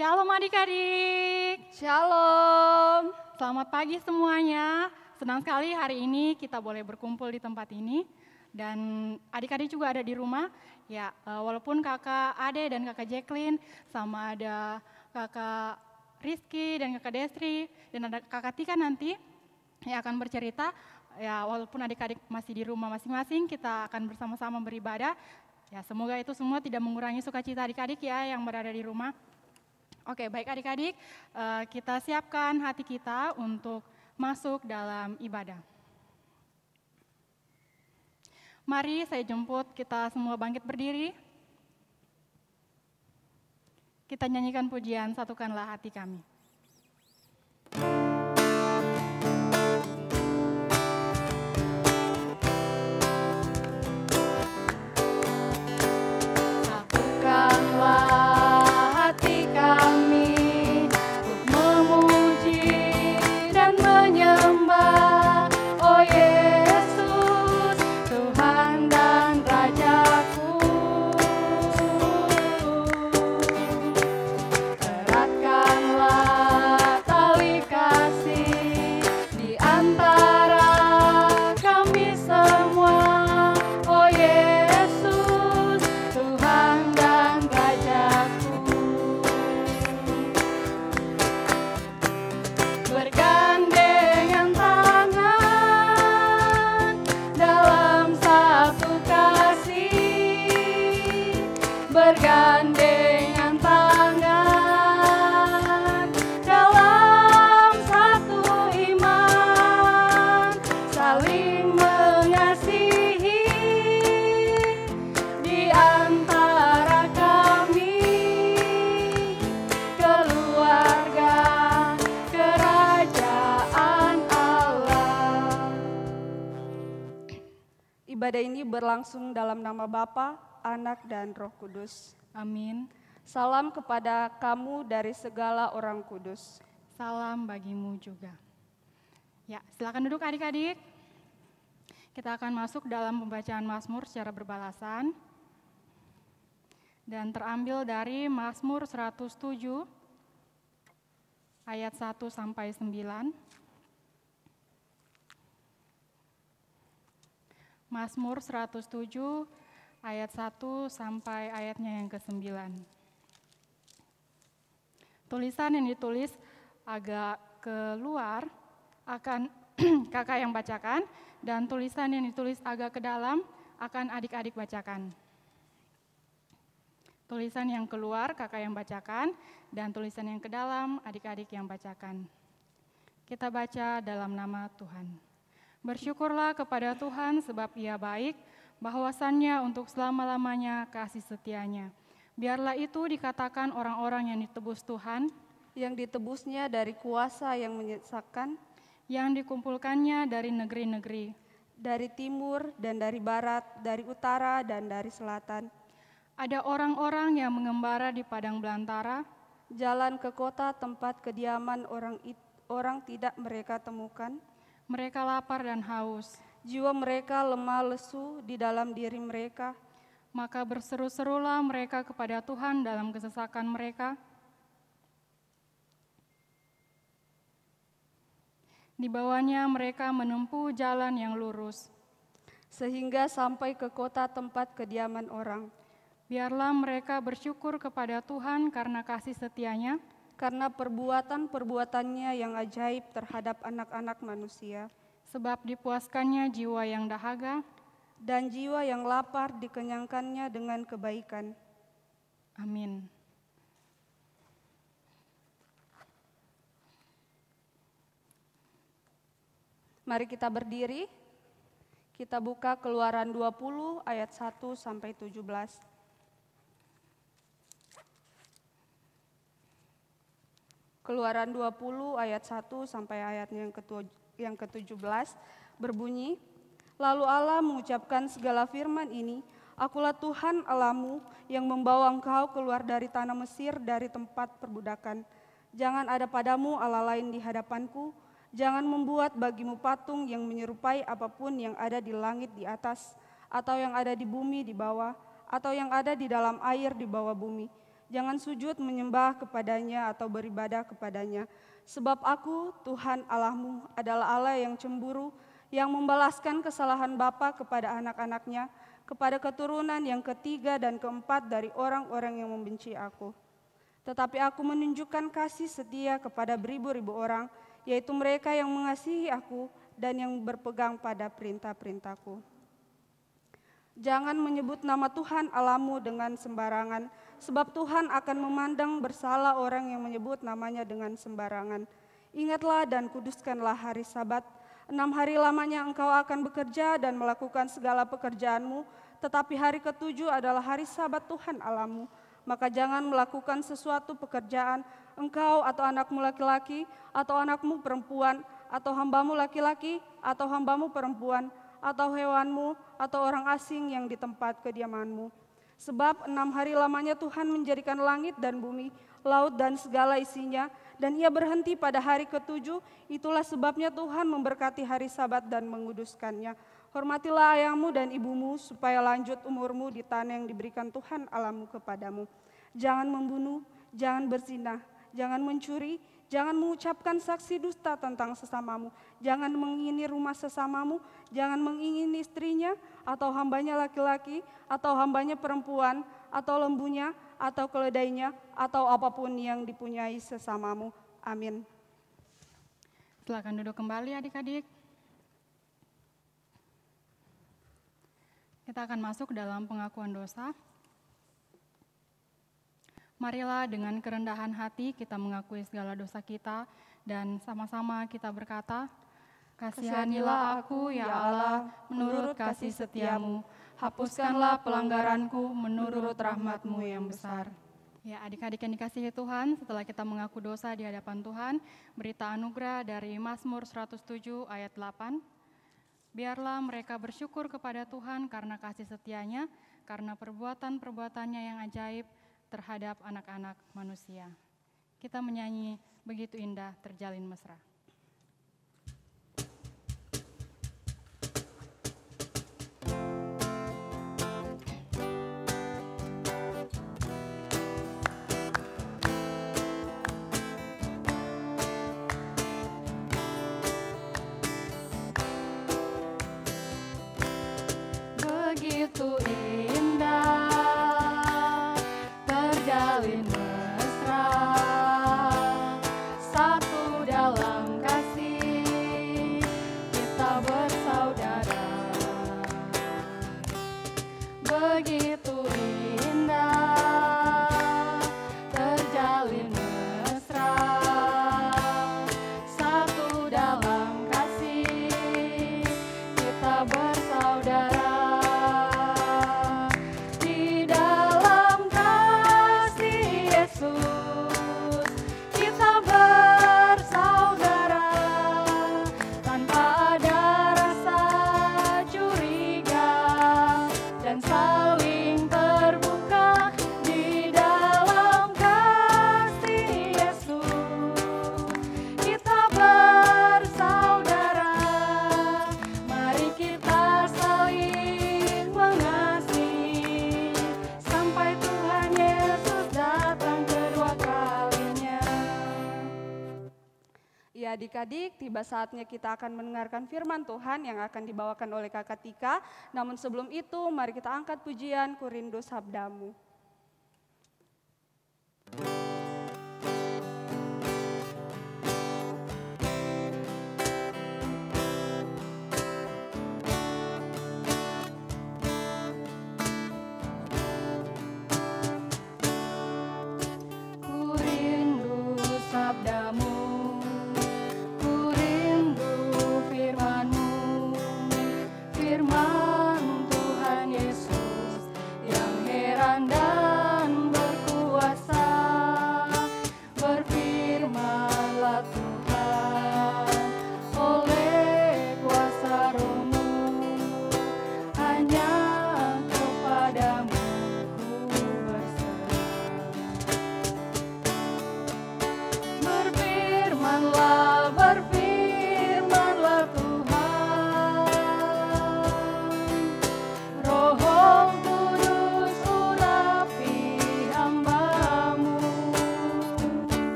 Shalom adik-adik. Shalom. Selamat pagi semuanya. Senang sekali hari ini kita boleh berkumpul di tempat ini. Dan adik-adik juga ada di rumah. Ya, walaupun kakak Ade dan kakak Jacqueline, sama ada kakak Rizky dan kakak Desri, dan ada kakak Tika nanti yang akan bercerita. Ya, walaupun adik-adik masih di rumah masing-masing, kita akan bersama-sama beribadah. Ya, semoga itu semua tidak mengurangi sukacita adik-adik ya yang berada di rumah. Oke, baik adik-adik, kita siapkan hati kita untuk masuk dalam ibadah. Mari saya jemput kita semua bangkit berdiri. Kita nyanyikan pujian Satukanlah Hati Kami. Ibadah ini berlangsung dalam nama Bapa, Anak, dan Roh Kudus. Amin. Salam kepada kamu dari segala orang kudus. Salam bagimu juga. Ya, silakan duduk adik-adik. Kita akan masuk dalam pembacaan Mazmur secara berbalasan. Dan terambil dari Mazmur 107 ayat 1 sampai 9. Mazmur 107 ayat 1 sampai ayatnya yang ke-9. Tulisan yang ditulis agak keluar akan kakak yang bacakan, dan tulisan yang ditulis agak ke dalam akan adik-adik bacakan. Tulisan yang keluar kakak yang bacakan, dan tulisan yang ke dalam adik-adik yang bacakan. Kita baca dalam nama Tuhan. Bersyukurlah kepada Tuhan sebab Ia baik, bahwasannya untuk selama-lamanya kasih setianya. Biarlah itu dikatakan orang-orang yang ditebus Tuhan, yang ditebusnya dari kuasa yang menyesatkan, yang dikumpulkannya dari negeri-negeri, dari timur dan dari barat, dari utara dan dari selatan. Ada orang-orang yang mengembara di padang belantara, jalan ke kota tempat kediaman orang tidak mereka temukan. Mereka lapar dan haus, jiwa mereka lemah lesu di dalam diri mereka. Maka berseru-serulah mereka kepada Tuhan dalam kesesakan mereka. Di bawahnya mereka menempuh jalan yang lurus, sehingga sampai ke kota tempat kediaman orang. Biarlah mereka bersyukur kepada Tuhan karena kasih setianya, karena perbuatan-perbuatannya yang ajaib terhadap anak-anak manusia. Sebab dipuaskannya jiwa yang dahaga, dan jiwa yang lapar dikenyangkannya dengan kebaikan. Amin. Mari kita berdiri. Kita buka Keluaran 20 ayat 1 sampai 17. Keluaran 20 ayat 1 sampai ayatnya yang ke-17 berbunyi, lalu Allah mengucapkan segala firman ini, akulah Tuhan Allahmu yang membawa engkau keluar dari tanah Mesir dari tempat perbudakan. Jangan ada padamu Allah lain di hadapanku, jangan membuat bagimu patung yang menyerupai apapun yang ada di langit di atas, atau yang ada di bumi di bawah, atau yang ada di dalam air di bawah bumi. Jangan sujud menyembah kepadanya atau beribadah kepadanya. Sebab aku, Tuhan Allahmu, adalah Allah yang cemburu, yang membalaskan kesalahan bapa kepada anak-anaknya, kepada keturunan yang ketiga dan keempat dari orang-orang yang membenci aku. Tetapi aku menunjukkan kasih setia kepada beribu-ribu orang, yaitu mereka yang mengasihi aku dan yang berpegang pada perintah-perintahku. Jangan menyebut nama Tuhan Allahmu dengan sembarangan, sebab Tuhan akan memandang bersalah orang yang menyebut namanya dengan sembarangan. Ingatlah dan kuduskanlah hari Sabat. 6 hari lamanya engkau akan bekerja dan melakukan segala pekerjaanmu, tetapi hari ke-7 adalah hari Sabat Tuhan Allahmu. Maka jangan melakukan sesuatu pekerjaan, engkau atau anakmu laki-laki, atau anakmu perempuan, atau hambamu laki-laki, atau hambamu perempuan, atau hewanmu, atau orang asing yang di tempat kediamanmu. Sebab 6 hari lamanya Tuhan menjadikan langit dan bumi, laut dan segala isinya, dan ia berhenti pada hari ke-7, itulah sebabnya Tuhan memberkati hari Sabat dan menguduskannya. Hormatilah ayahmu dan ibumu, supaya lanjut umurmu di tanah yang diberikan Tuhan Allahmu kepadamu. Jangan membunuh, jangan berzina, jangan mencuri, jangan mengucapkan saksi dusta tentang sesamamu, jangan mengingini rumah sesamamu, jangan mengingini istrinya, atau hambanya laki-laki, atau hambanya perempuan, atau lembunya, atau keledainya, atau apapun yang dipunyai sesamamu. Amin. Silakan duduk kembali adik-adik. Kita akan masuk dalam pengakuan dosa. Marilah dengan kerendahan hati kita mengakui segala dosa kita dan sama-sama kita berkata, kasihanilah aku ya Allah menurut kasih setiamu. Hapuskanlah pelanggaranku menurut rahmat-Mu yang besar. Ya, adik-adik yang dikasihi Tuhan, setelah kita mengaku dosa di hadapan Tuhan, berita anugerah dari Mazmur 107 ayat 8. Biarlah mereka bersyukur kepada Tuhan karena kasih setianya, karena perbuatan-perbuatannya yang ajaib terhadap anak-anak manusia. Kita menyanyi begitu indah terjalin mesra. Begitu indah terjalin mesra, satu dalam kasih kita bersaudara. Begitu indah terjalin mesra, satu dalam kasih kita bersaudara. Adik-adik, tiba saatnya kita akan mendengarkan firman Tuhan yang akan dibawakan oleh Kakak Tika. Namun sebelum itu, mari kita angkat pujian Ku Rindu Sabdamu. Ku rindu sabdamu, firman Tuhan Yesus yang heran dan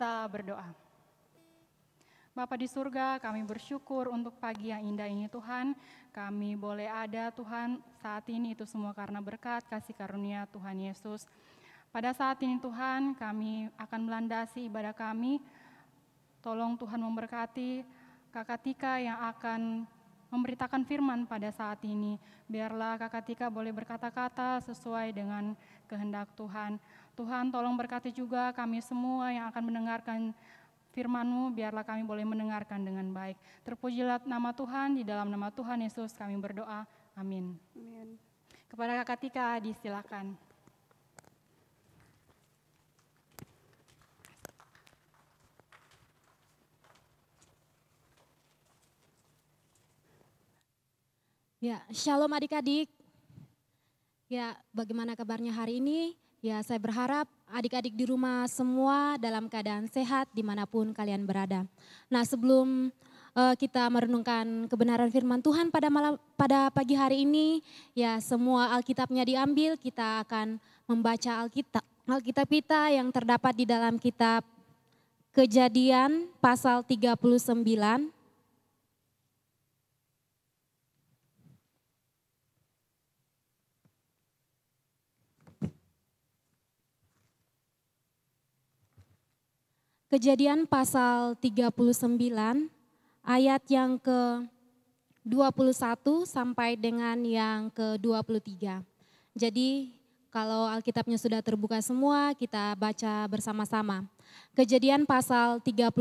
kita berdoa. Bapa di surga, kami bersyukur untuk pagi yang indah ini Tuhan. Kami boleh ada Tuhan saat ini itu semua karena berkat kasih karunia Tuhan Yesus. Pada saat ini Tuhan, kami akan melandasi ibadah kami. Tolong Tuhan memberkati Kakak Tika yang akan memberitakan firman pada saat ini. Biarlah Kakak Tika boleh berkata-kata sesuai dengan kehendak Tuhan. Tuhan tolong berkati juga kami semua yang akan mendengarkan firman-Mu, biarlah kami boleh mendengarkan dengan baik. Terpujilah nama Tuhan, di dalam nama Tuhan Yesus kami berdoa. Amin. Amin. Kepada Kakak Tika disilakan. Ya, shalom adik-adik. Ya, bagaimana kabarnya hari ini? Ya, saya berharap adik-adik di rumah semua dalam keadaan sehat dimanapun kalian berada. Nah, sebelum kita merenungkan kebenaran firman Tuhan pada pagi hari ini, ya semua Alkitabnya diambil, kita akan membaca Alkitab kita yang terdapat di dalam kitab Kejadian pasal 39. Kejadian pasal 39 ayat yang ke-21 sampai dengan yang ke-23. Jadi kalau Alkitabnya sudah terbuka semua, kita baca bersama-sama. Kejadian pasal 39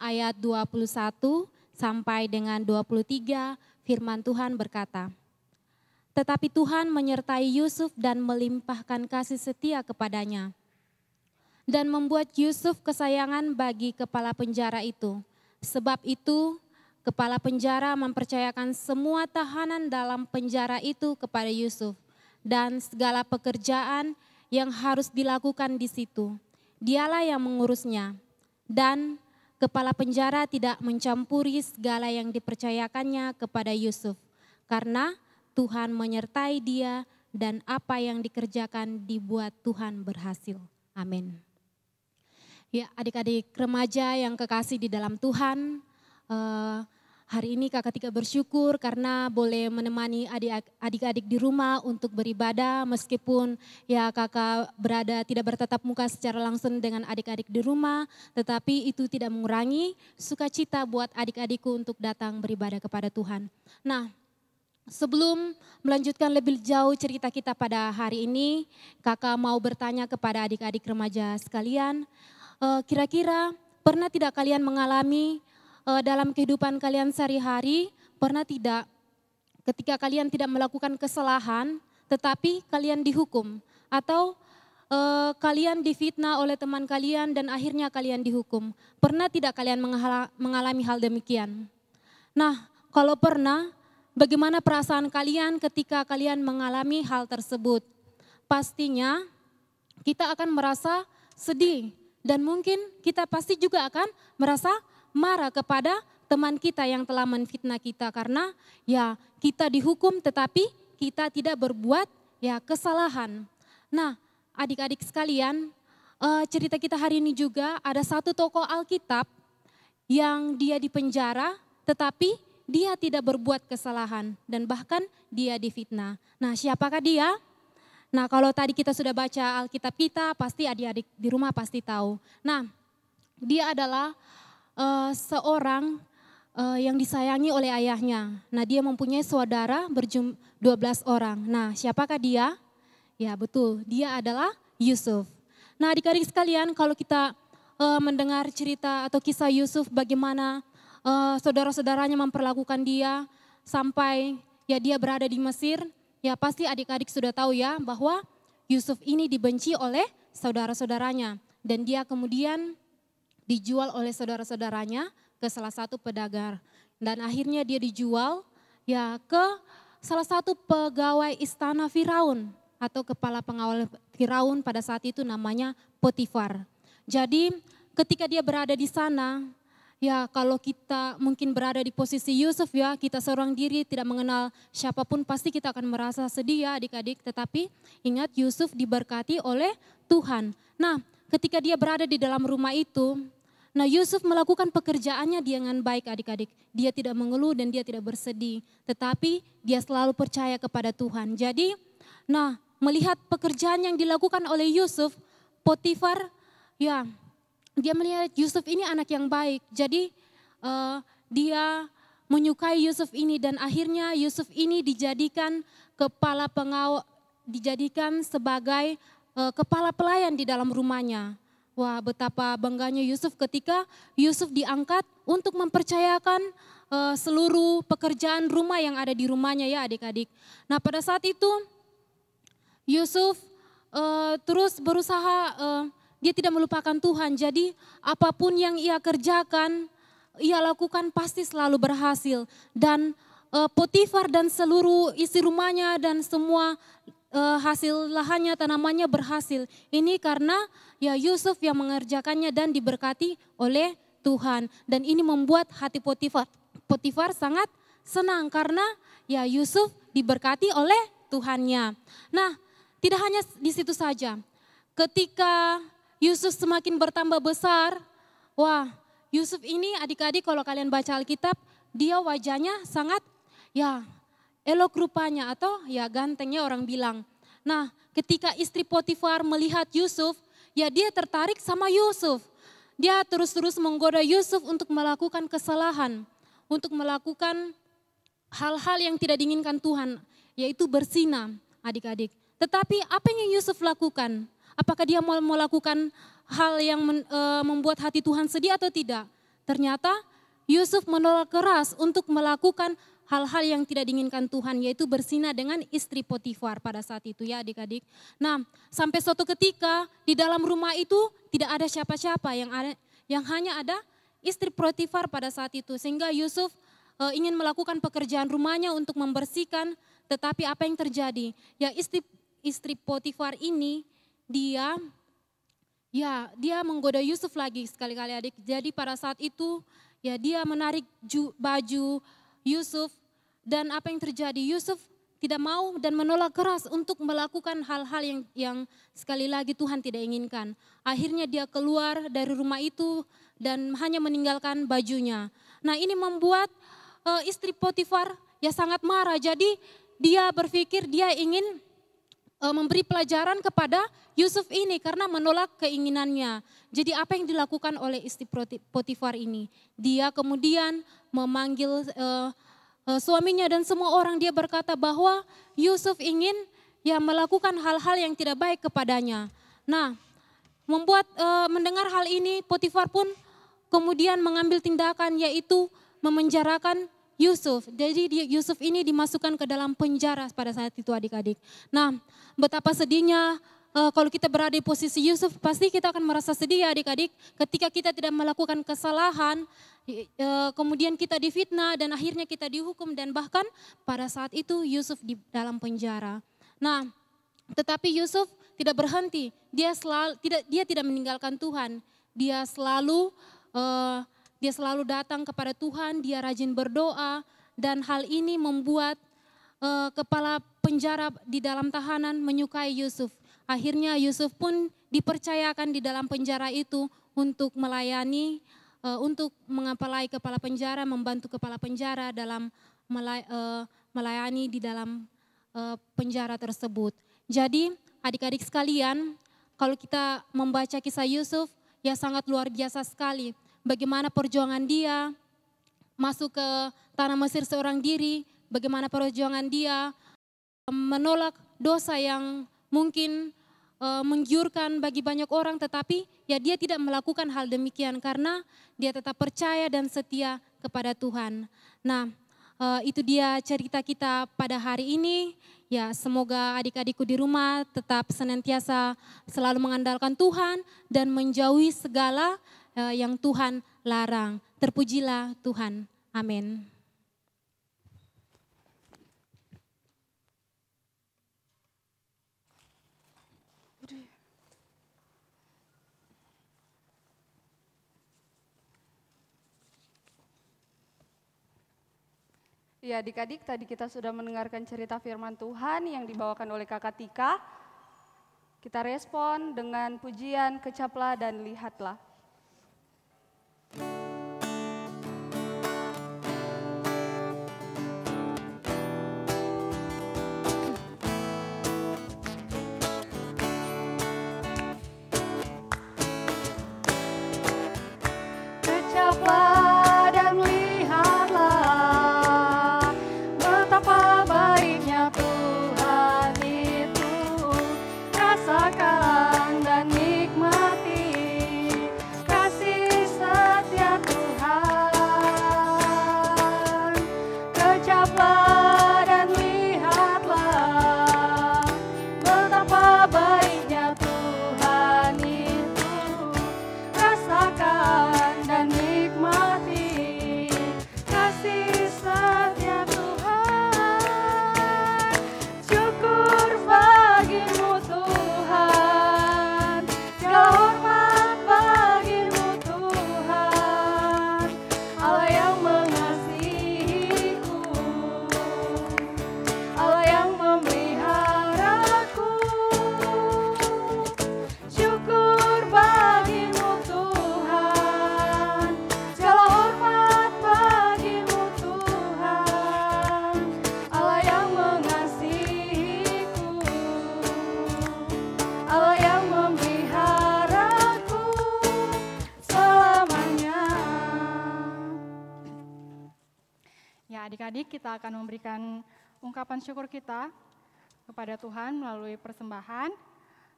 ayat 21 sampai dengan 23, firman Tuhan berkata, "Tetapi Tuhan menyertai Yusuf dan melimpahkan kasih setia kepadanya, dan membuat Yusuf kesayangan bagi kepala penjara itu. Sebab itu, kepala penjara mempercayakan semua tahanan dalam penjara itu kepada Yusuf dan segala pekerjaan yang harus dilakukan di situ. Dialah yang mengurusnya, dan kepala penjara tidak mencampuri segala yang dipercayakannya kepada Yusuf, karena Tuhan menyertai dia dan apa yang dikerjakan dibuat Tuhan berhasil." Amin. Ya, adik-adik remaja yang kekasih di dalam Tuhan, hari ini Kakak Tika bersyukur karena boleh menemani adik-adik di rumah untuk beribadah, meskipun ya kakak tidak bertatap muka secara langsung dengan adik-adik di rumah, tetapi itu tidak mengurangi sukacita buat adik-adikku untuk datang beribadah kepada Tuhan. Nah, sebelum melanjutkan lebih jauh cerita kita pada hari ini, kakak mau bertanya kepada adik-adik remaja sekalian, kira-kira pernah tidak kalian mengalami dalam kehidupan kalian sehari-hari, pernah tidak ketika kalian tidak melakukan kesalahan tetapi kalian dihukum, atau kalian difitnah oleh teman kalian dan akhirnya kalian dihukum? Pernah tidak kalian mengalami hal demikian? Nah, kalau pernah, bagaimana perasaan kalian ketika kalian mengalami hal tersebut? Pastinya kita akan merasa sedih. Dan mungkin kita pasti juga akan merasa marah kepada teman kita yang telah menfitnah kita, karena ya kita dihukum tetapi kita tidak berbuat ya kesalahan. Nah, adik-adik sekalian, cerita kita hari ini juga ada satu tokoh Alkitab yang dia dipenjara tetapi dia tidak berbuat kesalahan dan bahkan dia difitnah. Nah, siapakah dia? Nah, kalau tadi kita sudah baca Alkitab kita, pasti adik-adik di rumah pasti tahu. Nah, dia adalah seorang yang disayangi oleh ayahnya. Nah, dia mempunyai saudara berjumlah 12 orang. Nah, siapakah dia? Ya betul, dia adalah Yusuf. Nah, adik-adik sekalian, kalau kita mendengar cerita atau kisah Yusuf, bagaimana saudara-saudaranya memperlakukan dia sampai ya dia berada di Mesir, ya pasti adik-adik sudah tahu ya bahwa Yusuf ini dibenci oleh saudara-saudaranya dan dia kemudian dijual oleh saudara-saudaranya ke salah satu pedagang, dan akhirnya dia dijual ya ke salah satu pegawai istana Firaun atau kepala pengawal Firaun pada saat itu namanya Potifar. Jadi ketika dia berada di sana, ya kalau kita mungkin berada di posisi Yusuf ya, kita seorang diri tidak mengenal siapapun, pasti kita akan merasa sedih ya adik-adik. Tetapi ingat, Yusuf diberkati oleh Tuhan. Nah, ketika dia berada di dalam rumah itu, nah Yusuf melakukan pekerjaannya dengan baik adik-adik. Dia tidak mengeluh dan dia tidak bersedih. Tetapi dia selalu percaya kepada Tuhan. Jadi nah melihat pekerjaan yang dilakukan oleh Yusuf, Potifar ya dia melihat Yusuf ini anak yang baik. Jadi dia menyukai Yusuf ini dan akhirnya Yusuf ini dijadikan kepala pengawal, dijadikan sebagai kepala pelayan di dalam rumahnya. Wah, betapa bangganya Yusuf ketika Yusuf diangkat untuk mempercayakan seluruh pekerjaan rumah yang ada di rumahnya ya adik-adik. Nah pada saat itu Yusuf terus berusaha, dia tidak melupakan Tuhan. Jadi apapun yang ia kerjakan, ia lakukan pasti selalu berhasil. Dan Potifar dan seluruh isi rumahnya dan semua hasil lahannya, tanamannya berhasil. Ini karena ya Yusuf yang mengerjakannya dan diberkati oleh Tuhan. Dan ini membuat hati Potifar sangat senang karena ya Yusuf diberkati oleh Tuhannya. Nah, tidak hanya di situ saja. Ketika Yusuf semakin bertambah besar, wah Yusuf ini adik-adik kalau kalian baca Alkitab, dia wajahnya sangat ya elok rupanya atau ya gantengnya orang bilang. Nah ketika istri Potifar melihat Yusuf, ya dia tertarik sama Yusuf. Dia terus-terus menggoda Yusuf untuk melakukan kesalahan, untuk melakukan hal-hal yang tidak diinginkan Tuhan, yaitu berzina adik-adik. Tetapi apa yang Yusuf lakukan? Apakah dia mau melakukan hal yang membuat hati Tuhan sedih atau tidak? Ternyata Yusuf menolak keras untuk melakukan hal-hal yang tidak diinginkan Tuhan, yaitu berzina dengan istri Potifar pada saat itu ya adik-adik. Nah sampai suatu ketika di dalam rumah itu tidak ada siapa-siapa, yang hanya ada istri Potifar pada saat itu. Sehingga Yusuf ingin melakukan pekerjaan rumahnya untuk membersihkan, tetapi apa yang terjadi? Ya istri Potifar ini dia menggoda Yusuf lagi sekali-kali adik. Jadi pada saat itu ya dia menarik baju Yusuf dan apa yang terjadi? Yusuf tidak mau dan menolak keras untuk melakukan hal-hal yang sekali lagi Tuhan tidak inginkan. Akhirnya dia keluar dari rumah itu dan hanya meninggalkan bajunya. Nah ini membuat istri Potifar ya sangat marah. Jadi dia berpikir dia ingin memberi pelajaran kepada Yusuf ini karena menolak keinginannya. Jadi apa yang dilakukan oleh istri Potifar ini? Dia kemudian memanggil suaminya dan semua orang, dia berkata bahwa Yusuf ingin ya melakukan hal-hal yang tidak baik kepadanya. Nah, mendengar hal ini Potifar pun kemudian mengambil tindakan yaitu memenjarakan Yusuf. Jadi Yusuf ini dimasukkan ke dalam penjara pada saat itu adik-adik. Nah, betapa sedihnya kalau kita berada di posisi Yusuf, pasti kita akan merasa sedih ya adik-adik. Ketika kita tidak melakukan kesalahan, kemudian kita difitnah dan akhirnya kita dihukum dan bahkan pada saat itu Yusuf di dalam penjara. Nah, tetapi Yusuf tidak berhenti. Dia tidak meninggalkan Tuhan. Dia selalu datang kepada Tuhan, dia rajin berdoa dan hal ini membuat kepala penjara di dalam tahanan menyukai Yusuf. Akhirnya Yusuf pun dipercayakan di dalam penjara itu untuk melayani, untuk mengepalai kepala penjara, membantu kepala penjara dalam melayani di dalam penjara tersebut. Jadi adik-adik sekalian, kalau kita membaca kisah Yusuf ya sangat luar biasa sekali. Bagaimana perjuangan dia masuk ke tanah Mesir seorang diri, bagaimana perjuangan dia menolak dosa yang mungkin menggiurkan bagi banyak orang, tetapi ya dia tidak melakukan hal demikian karena dia tetap percaya dan setia kepada Tuhan. Nah, itu dia cerita kita pada hari ini. Ya, semoga adik-adikku di rumah tetap senantiasa selalu mengandalkan Tuhan dan menjauhi segala yang Tuhan larang. Terpujilah Tuhan. Amin. Ya adik-adik, tadi kita sudah mendengarkan cerita firman Tuhan yang dibawakan oleh Kakak Tika. Kita respon dengan pujian kecaplah dan lihatlah. Kecaplah dan lihatlah betapa baiknya Tuhan itu. Rasakan dan nikmati kasih setia Tuhan. Kecaplah dan lihatlah betapa baiknya Tuhan itu. Rasakan dan nikmati kasih setia Tuhan. Syukur bagimu Tuhan, segala hormat bagimu Tuhan, Allah yang mengasihiku, Allah yang memeliharaku. Syukur bagimu Tuhan, segala hormat bagimu Tuhan, Allah yang mengasihiku, Allah yang memeliharaku selamanya. Ya, adik-adik, kita akan memberikan ungkapan syukur kita kepada Tuhan melalui persembahan.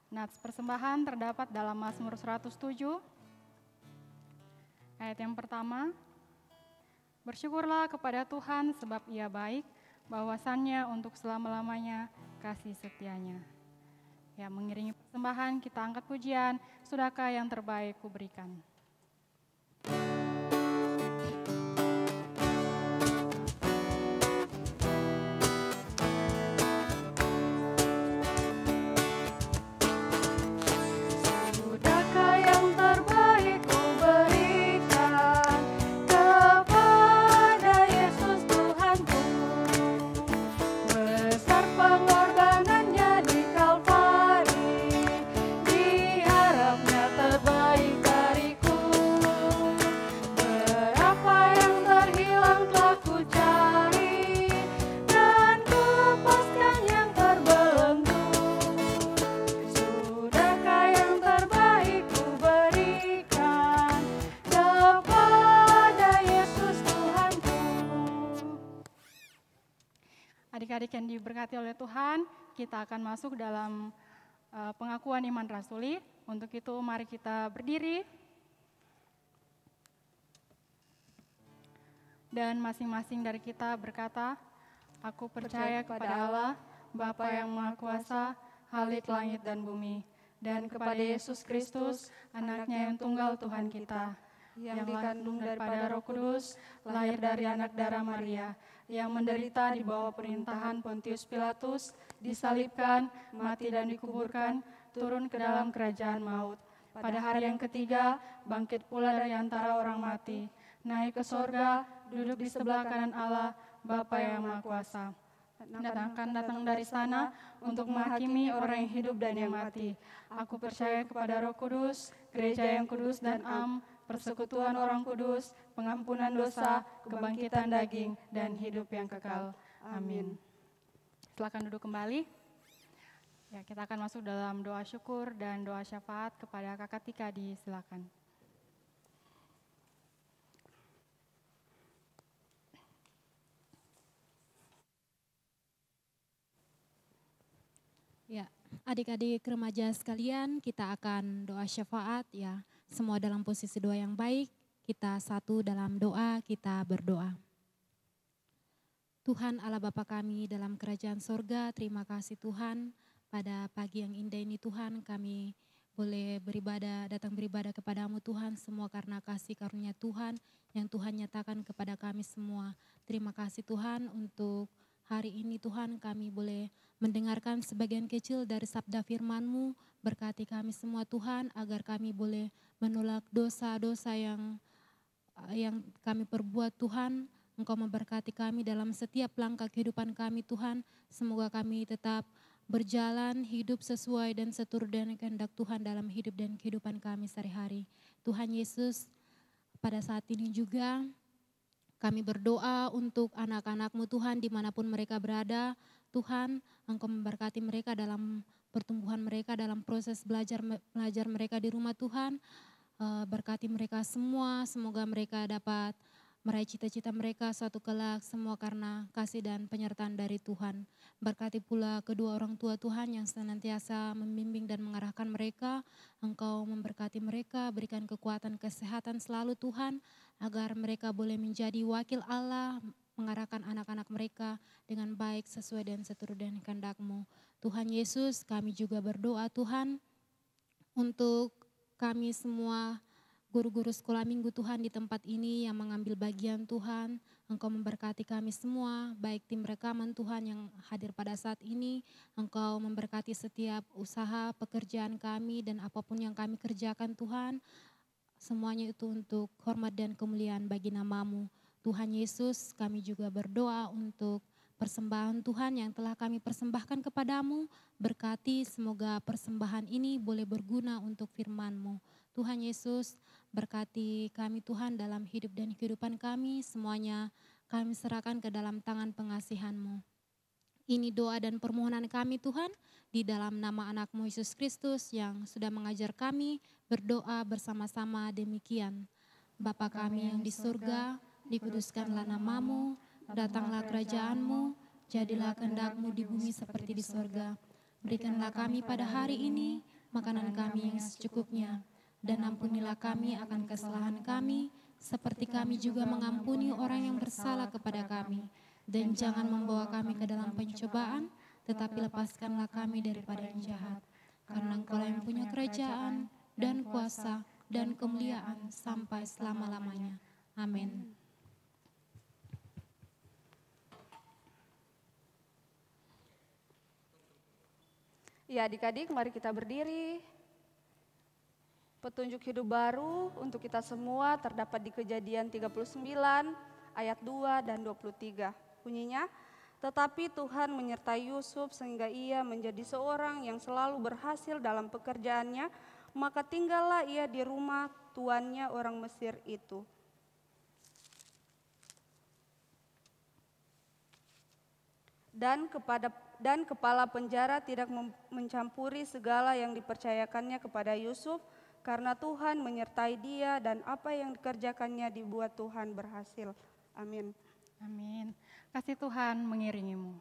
Nats persembahan terdapat dalam Mazmur 107, ayat yang pertama. Bersyukurlah kepada Tuhan sebab Ia baik, bahwasannya untuk selama-lamanya kasih setianya. Ya, mengiringi persembahan kita angkat pujian, sudahkah yang terbaik kuberikan. Sudahkah yang terbaik kuberikan kepada Yesus Tuhanku. Besar pengorbanannya di Kalvari, diharapnya terbaik dariku. Berapa yang terhilang telah ku cari, dan ku lepaskan yang terbelenggu. Sudahkah yang terbaik ku berikan kepada Yesus Tuhanku. Adik-adik yang diberkati oleh Tuhan, kita akan masuk dalam pengakuan iman rasuli. Untuk itu mari kita berdiri dan masing-masing dari kita berkata, aku percaya kepada Allah, Bapa yang Maha Kuasa, Khalik langit dan bumi, dan kepada Yesus Kristus, anaknya yang tunggal Tuhan kita, yang dikandung daripada Roh Kudus, lahir dari anak darah Maria, yang menderita di bawah pemerintahan Pontius Pilatus, disalibkan, mati dan dikuburkan, turun ke dalam kerajaan maut. Pada hari yang ketiga, bangkit pula dari antara orang mati, naik ke sorga, duduk di sebelah kanan Allah, Bapa yang Maha Kuasa. Dan akan datang dari sana untuk menghakimi orang yang hidup dan yang mati. Aku percaya kepada Roh Kudus, gereja yang kudus dan am, persekutuan orang kudus, pengampunan dosa, kebangkitan daging, dan hidup yang kekal. Amin. Silakan duduk kembali. Ya, kita akan masuk dalam doa syukur dan doa syafaat kepada Kakak Tika. Silakan. Ya, adik-adik remaja sekalian, kita akan doa syafaat ya. Semua dalam posisi doa yang baik, kita satu dalam doa, kita berdoa. Tuhan Allah Bapa kami dalam kerajaan sorga, terima kasih Tuhan. Pada pagi yang indah ini Tuhan, kami boleh beribadah, datang beribadah kepadamu Tuhan, semua karena kasih karunia Tuhan yang Tuhan nyatakan kepada kami semua. Terima kasih Tuhan untuk hari ini Tuhan, kami boleh mendengarkan sebagian kecil dari sabda firman-Mu. Berkati kami semua Tuhan, agar kami boleh menolak dosa-dosa yang kami perbuat Tuhan. Engkau memberkati kami dalam setiap langkah kehidupan kami Tuhan. Semoga kami tetap berjalan hidup sesuai dan seturut dengan kehendak Tuhan dalam hidup dan kehidupan kami sehari-hari. Tuhan Yesus, pada saat ini juga kami berdoa untuk anak-anak-Mu Tuhan dimanapun mereka berada. Tuhan, Engkau memberkati mereka dalam pertumbuhan mereka, dalam proses belajar mereka di rumah Tuhan. Berkati mereka semua, semoga mereka dapat meraih cita-cita mereka suatu kelak, semua karena kasih dan penyertaan dari Tuhan. Berkati pula kedua orang tua Tuhan yang senantiasa membimbing dan mengarahkan mereka. Engkau memberkati mereka, berikan kekuatan, kesehatan selalu Tuhan, agar mereka boleh menjadi wakil Allah, mengarahkan anak-anak mereka dengan baik sesuai dan seturut dengan kehendak-Mu. Tuhan Yesus, kami juga berdoa Tuhan untuk kami semua guru-guru sekolah minggu Tuhan di tempat ini yang mengambil bagian Tuhan. Engkau memberkati kami semua, baik tim rekaman Tuhan yang hadir pada saat ini. Engkau memberkati setiap usaha, pekerjaan kami dan apapun yang kami kerjakan Tuhan. Semuanya itu untuk hormat dan kemuliaan bagi nama-Mu. Tuhan Yesus, kami juga berdoa untuk persembahan Tuhan yang telah kami persembahkan kepadamu. Berkati semoga persembahan ini boleh berguna untuk firman-Mu. Tuhan Yesus, berkati kami Tuhan dalam hidup dan kehidupan kami, semuanya kami serahkan ke dalam tangan pengasihan-Mu. Ini doa dan permohonan kami Tuhan, di dalam nama anak-Mu Yesus Kristus yang sudah mengajar kami berdoa bersama-sama demikian. Bapa kami yang di surga, dikuduskanlah nama-Mu, datanglah kerajaan-Mu, jadilah kehendak-Mu di bumi seperti di surga. Berikanlah kami pada hari ini makanan kami yang secukupnya, dan ampunilah kami akan kesalahan kami, seperti kami juga mengampuni orang yang bersalah kepada kami. Dan jangan membawa kami ke dalam pencobaan, tetapi lepaskanlah kami daripada yang jahat. Karena Engkau yang punya kerajaan, dan kuasa, dan kemuliaan sampai selama-lamanya. Amin. Ya adik-adik, mari kita berdiri. Petunjuk hidup baru untuk kita semua terdapat di Kejadian 39 ayat 2 dan 23. Bunyinya, tetapi Tuhan menyertai Yusuf sehingga ia menjadi seorang yang selalu berhasil dalam pekerjaannya, maka tinggallah ia di rumah tuannya orang Mesir itu. Dan kepala penjara tidak mencampuri segala yang dipercayakannya kepada Yusuf, karena Tuhan menyertai dia dan apa yang dikerjakannya dibuat Tuhan berhasil. Amin. Amin. Kasih Tuhan mengiringimu.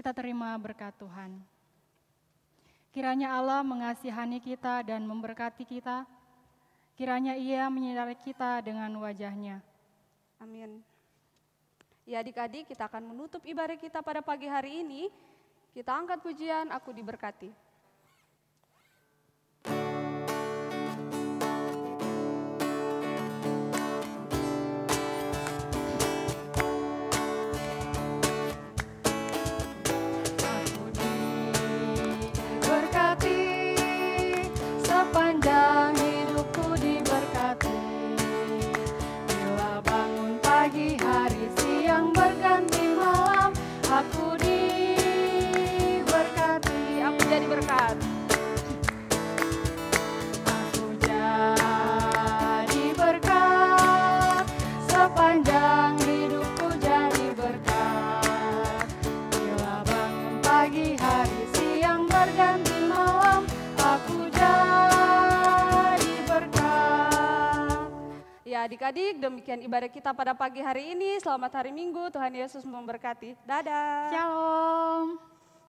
Kita terima berkat Tuhan. Kiranya Allah mengasihani kita dan memberkati kita. Kiranya Ia menyinari kita dengan wajah-Nya. Amin. Ya adik-adik, kita akan menutup ibadah kita pada pagi hari ini. Kita angkat pujian, Aku Diberkati. Sepanjang hidupku diberkati, bila bangun pagi hari siang berganti malam, aku diberkati, aku jadi berkat. Ya adik-adik, demikian ibadah kita pada pagi hari ini. Selamat hari Minggu, Tuhan Yesus memberkati. Dadah. Shalom.